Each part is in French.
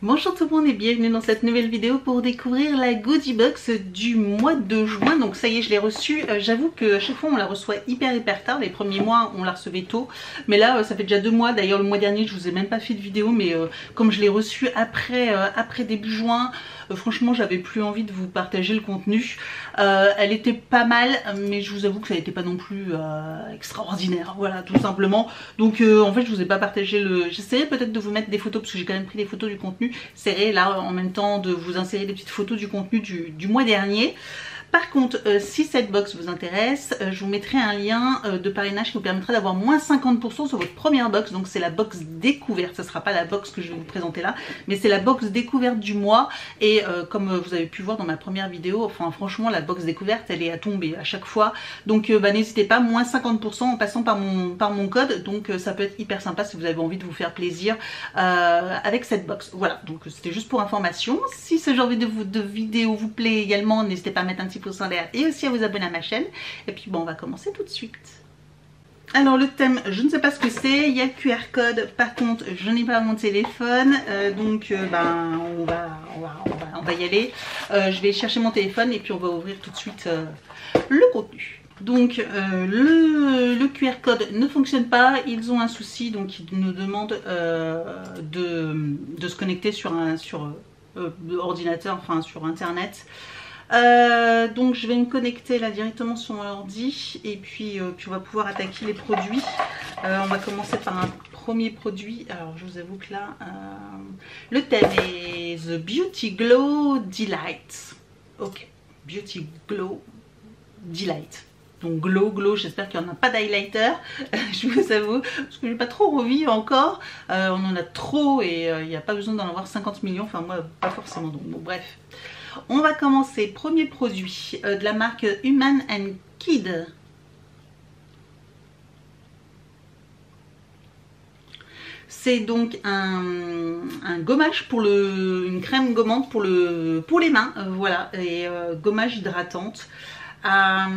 Bonjour tout le monde et bienvenue dans cette nouvelle vidéo pour découvrir la goodie box du mois de juin. Donc ça y est, je l'ai reçue. J'avoue que à chaque fois on la reçoit hyper tard. Les premiers mois on la recevait tôt, mais là ça fait déjà 2 mois. D'ailleurs le mois dernier je vous ai même pas fait de vidéo, mais comme je l'ai reçue après début juin, franchement j'avais plus envie de vous partager le contenu. Elle était pas mal, mais je vous avoue que ça n'était pas non plus extraordinaire, voilà, tout simplement. Donc en fait je vous ai pas partagé le... J'essaierai peut-être de vous mettre des photos parce que j'ai quand même pris des photos du contenu. J'essaierai là en même temps de vous insérer des petites photos du contenu du mois dernier. Par contre, si cette box vous intéresse, je vous mettrai un lien de parrainage qui vous permettra d'avoir moins 50% sur votre première box. Donc c'est la box découverte, ce ne sera pas la box que je vais vous présenter là, mais c'est la box découverte du mois. Et comme vous avez pu voir dans ma première vidéo, enfin franchement la box découverte elle est à tomber à chaque fois. Donc n'hésitez pas, moins 50% en passant par mon code. Donc ça peut être hyper sympa si vous avez envie de vous faire plaisir avec cette box. Voilà, donc c'était juste pour information. Si ce genre de vidéo vous plaît également, n'hésitez pas à mettre un petit pouce en l'air et aussi à vous abonner à ma chaîne. Et puis bon, on va commencer tout de suite. Alors le thème, je ne sais pas ce que c'est, il y a le QR code, par contre je n'ai pas mon téléphone, donc on va y aller. Je vais chercher mon téléphone et puis on va ouvrir tout de suite le contenu. Donc le QR code ne fonctionne pas, ils ont un souci, donc ils nous demandent de se connecter sur ordinateur, enfin sur internet. Donc je vais me connecter là directement sur mon ordi et puis on va pouvoir attaquer les produits. On va commencer par un premier produit. Alors je vous avoue que là le thème est The Beauty Glow Delight. Ok, Beauty Glow Delight. Donc glow, j'espère qu'il n'y en a pas d'highlighter, je vous avoue, parce que j'ai pas trop revu encore. On en a trop et il n'y a pas besoin d'en avoir 50 millions, enfin moi pas forcément, donc bon bref. On va commencer, premier produit de la marque Human & Kid. C'est donc un gommage pour une crème gommante pour les mains, voilà, et gommage hydratante à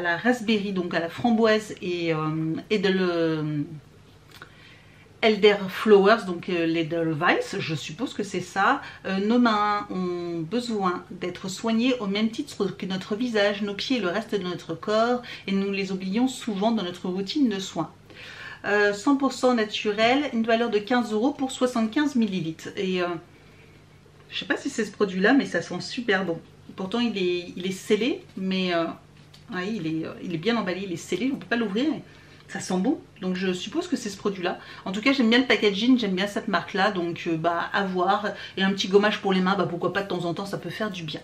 la raspberry, donc à la framboise et de Elderflowers, donc l'Edelweiss, je suppose que c'est ça. Nos mains ont besoin d'être soignées au même titre que notre visage, nos pieds et le reste de notre corps, et nous les oublions souvent dans notre routine de soins. 100% naturel, une valeur de 15 € pour 75 ml. Et je sais pas si c'est ce produit là, mais ça sent super bon. Pourtant il est scellé, mais ouais, il est bien emballé, il est scellé, on peut pas l'ouvrir. Ça sent bon, donc je suppose que c'est ce produit là. En tout cas j'aime bien le packaging, j'aime bien cette marque là, donc à voir. Et un petit gommage pour les mains, pourquoi pas de temps en temps, ça peut faire du bien.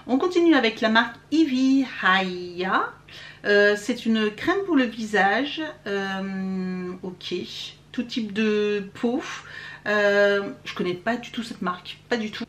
On continue avec la marque Ivy Haya. C'est une crème pour le visage, ok, tout type de peau. Je connais pas du tout cette marque, pas du tout.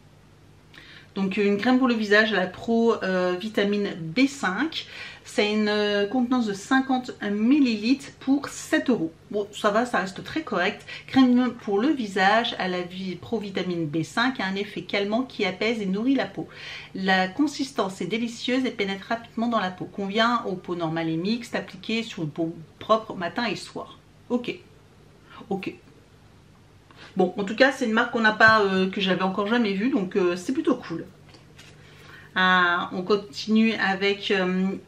Donc une crème pour le visage à la Pro vitamine B5. C'est une contenance de 50 ml pour 7 €. Bon, ça va, ça reste très correct. Crème pour le visage à la Pro vitamine B5 a un effet calmant qui apaise et nourrit la peau. La consistance est délicieuse et pénètre rapidement dans la peau. Convient aux peaux normales et mixtes, appliquées sur une peau propre matin et soir. Ok. Ok. Bon, en tout cas, c'est une marque qu'on n'a pas, que j'avais encore jamais vue, donc c'est plutôt cool. On continue avec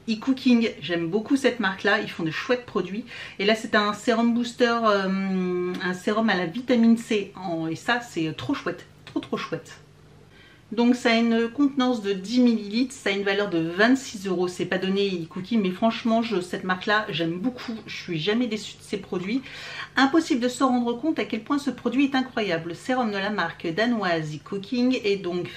e-cooking. J'aime beaucoup cette marque là, ils font de chouettes produits. Et là c'est un sérum booster, un sérum à la vitamine C, et ça c'est trop chouette, trop chouette. Donc ça a une contenance de 10 ml, ça a une valeur de 26 €. C'est pas donné e-cooking, mais franchement cette marque là j'aime beaucoup, je suis jamais déçue de ces produits. Impossible de se rendre compte à quel point ce produit est incroyable. Le sérum de la marque danoise e-cooking est donc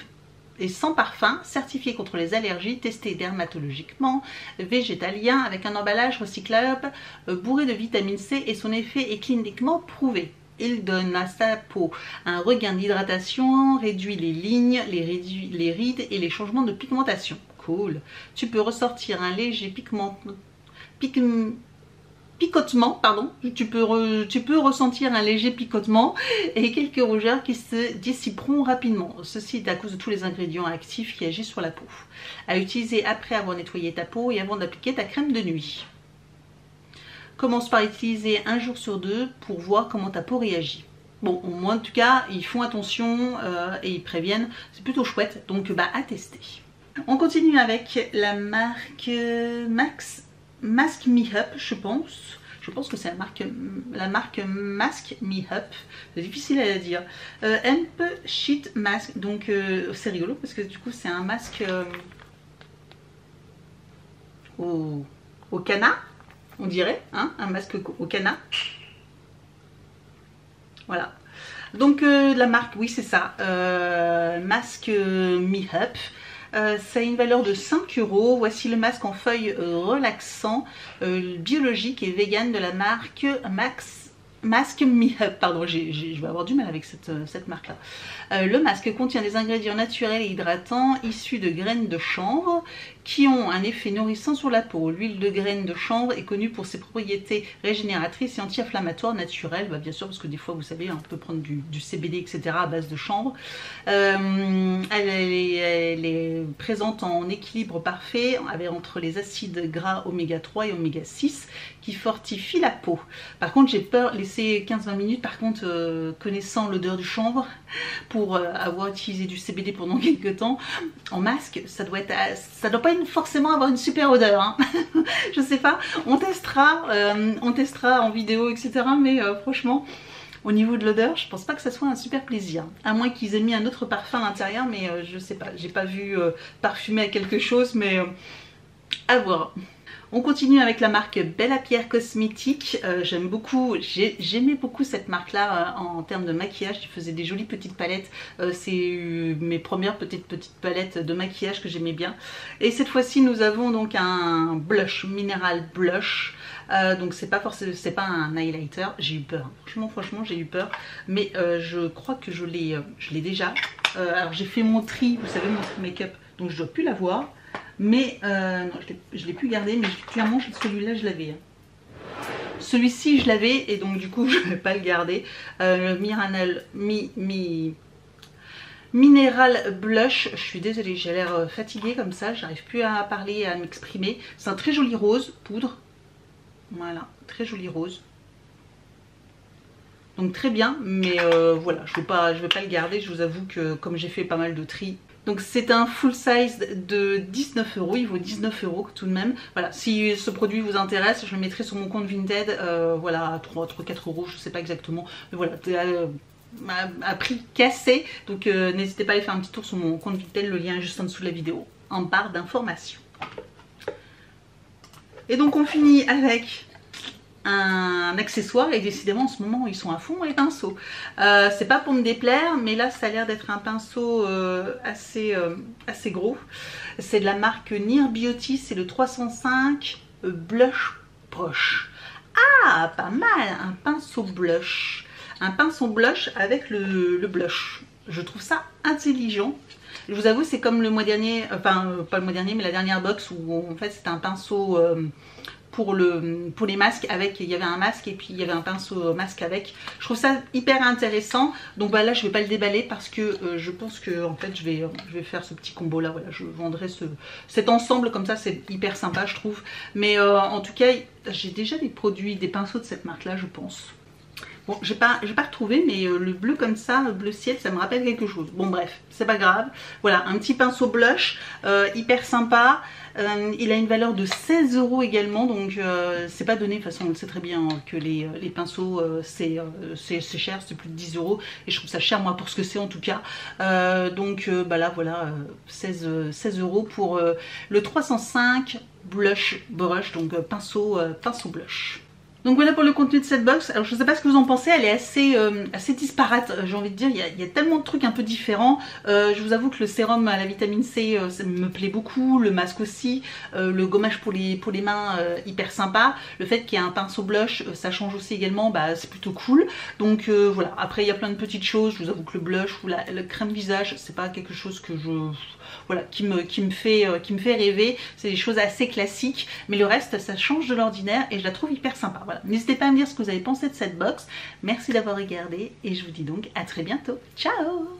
sans parfum, certifié contre les allergies, testé dermatologiquement, végétalien, avec un emballage recyclable, bourré de vitamine C, et son effet est cliniquement prouvé. Il donne à sa peau un regain d'hydratation, réduit les lignes, les rides et les changements de pigmentation. Cool. Tu peux ressortir un léger picotement, pardon, tu peux ressentir un léger picotement et quelques rougeurs qui se dissiperont rapidement. Ceci est à cause de tous les ingrédients actifs qui agissent sur la peau. À utiliser après avoir nettoyé ta peau et avant d'appliquer ta crème de nuit. Commence par utiliser un jour sur 2 pour voir comment ta peau réagit. Bon, moi en tout cas, ils font attention et ils préviennent, c'est plutôt chouette, donc bah à tester. On continue avec la marque Mask Me Up, je pense. Je pense que c'est la marque Mask Me Up. C'est difficile à dire. Hemp Sheet Mask. Donc c'est rigolo parce que du coup c'est un masque au canard, on dirait. Hein, un masque au canard. Voilà. Donc la marque, oui c'est ça. Mask Me Up. Ça a une valeur de 5 €. Voici le masque en feuilles relaxant, biologique et vegan de la marque Mask Me Up. Pardon, je vais avoir du mal avec cette marque-là. Le masque contient des ingrédients naturels et hydratants issus de graines de chanvre qui ont un effet nourrissant sur la peau. L'huile de graines de chanvre est connue pour ses propriétés régénératrices et anti-inflammatoires naturelles. Bah, bien sûr, parce que des fois, vous savez, on peut prendre du CBD, etc. à base de chanvre. Elle est présente en équilibre parfait entre les acides gras oméga 3 et oméga 6 qui fortifient la peau. Par contre, j'ai peur, laisser 15-20 minutes, par contre, connaissant l'odeur du chanvre, pour avoir utilisé du CBD pendant quelques temps, en masque, ça doit pas forcément avoir une super odeur, hein. Je sais pas, on testera en vidéo, etc. Mais franchement, au niveau de l'odeur, je pense pas que ça soit un super plaisir. À moins qu'ils aient mis un autre parfum à l'intérieur, mais je sais pas, j'ai pas vu parfumer à quelque chose, mais à voir. On continue avec la marque Bella Pierre Cosmétiques. J'aime beaucoup, j'aimais beaucoup cette marque là en termes de maquillage. Ils faisaient des jolies petites palettes. C'est mes premières petites palettes de maquillage que j'aimais bien. Et cette fois-ci nous avons donc un blush, minéral blush. Donc c'est pas forcément, c'est pas un highlighter. J'ai eu peur, franchement j'ai eu peur. Mais je crois que je l'ai déjà. Alors j'ai fait mon tri, vous savez, mon tri make-up, donc je dois plus l'avoir. Mais non, je l'ai pu garder, mais clairement celui-là je l'avais. Celui-ci je l'avais et donc du coup je ne vais pas le garder. Le Mineral Blush, je suis désolée, j'ai l'air fatiguée comme ça, j'arrive plus à parler, à m'exprimer. C'est un très joli rose, poudre. Voilà, très joli rose. Donc très bien, mais voilà, je vais pas le garder, je vous avoue que comme j'ai fait pas mal de tri. Donc c'est un full size de 19 €, il vaut 19 € tout de même. Voilà, si ce produit vous intéresse, je le mettrai sur mon compte Vinted, voilà, à 3-4 €, je sais pas exactement. Mais voilà, à prix cassé, donc n'hésitez pas à aller faire un petit tour sur mon compte Vinted, le lien est juste en dessous de la vidéo, en barre d'informations. Et donc on finit avec un accessoire, et décidément en ce moment ils sont à fond les pinceaux. C'est pas pour me déplaire, mais là ça a l'air d'être un pinceau assez gros. C'est de la marque Near Beauty, c'est le 305 Blush Brush. Ah, pas mal, un pinceau blush. Un pinceau blush avec le blush. Je trouve ça intelligent. Je vous avoue, c'est comme le mois dernier, enfin pas le mois dernier, mais la dernière box où en fait c'était un pinceau pour les masques, avec, il y avait un masque et puis il y avait un pinceau masque avec. Je trouve ça hyper intéressant. Donc bah là je vais pas le déballer parce que je pense que en fait je vais faire ce petit combo là. Voilà, je vendrai cet ensemble comme ça, c'est hyper sympa je trouve. Mais en tout cas j'ai déjà des produits, des pinceaux de cette marque là je pense. Bon, j'ai pas retrouvé, mais le bleu comme ça, le bleu ciel, ça me rappelle quelque chose. Bon bref, c'est pas grave. Voilà, un petit pinceau blush, hyper sympa. Il a une valeur de 16 € également, donc c'est pas donné. De toute façon, on le sait très bien que les pinceaux, c'est cher, c'est plus de 10 €. Et je trouve ça cher, moi, pour ce que c'est en tout cas. Donc bah là, voilà, 16 € pour le 305 Blush Brush, donc pinceau blush. Donc voilà pour le contenu de cette box. Alors je ne sais pas ce que vous en pensez, elle est assez disparate, j'ai envie de dire. Il y a tellement de trucs un peu différents. Je vous avoue que le sérum à la vitamine C, ça me plaît beaucoup. Le masque aussi. Le gommage pour les mains, hyper sympa. Le fait qu'il y ait un pinceau blush, ça change aussi également, bah, c'est plutôt cool. Donc voilà, après il y a plein de petites choses. Je vous avoue que le blush ou le crème visage, c'est pas quelque chose que voilà, qui me fait rêver. C'est des choses assez classiques. Mais le reste, ça change de l'ordinaire et je la trouve hyper sympa. Voilà. N'hésitez pas à me dire ce que vous avez pensé de cette box. Merci d'avoir regardé et je vous dis donc à très bientôt. Ciao!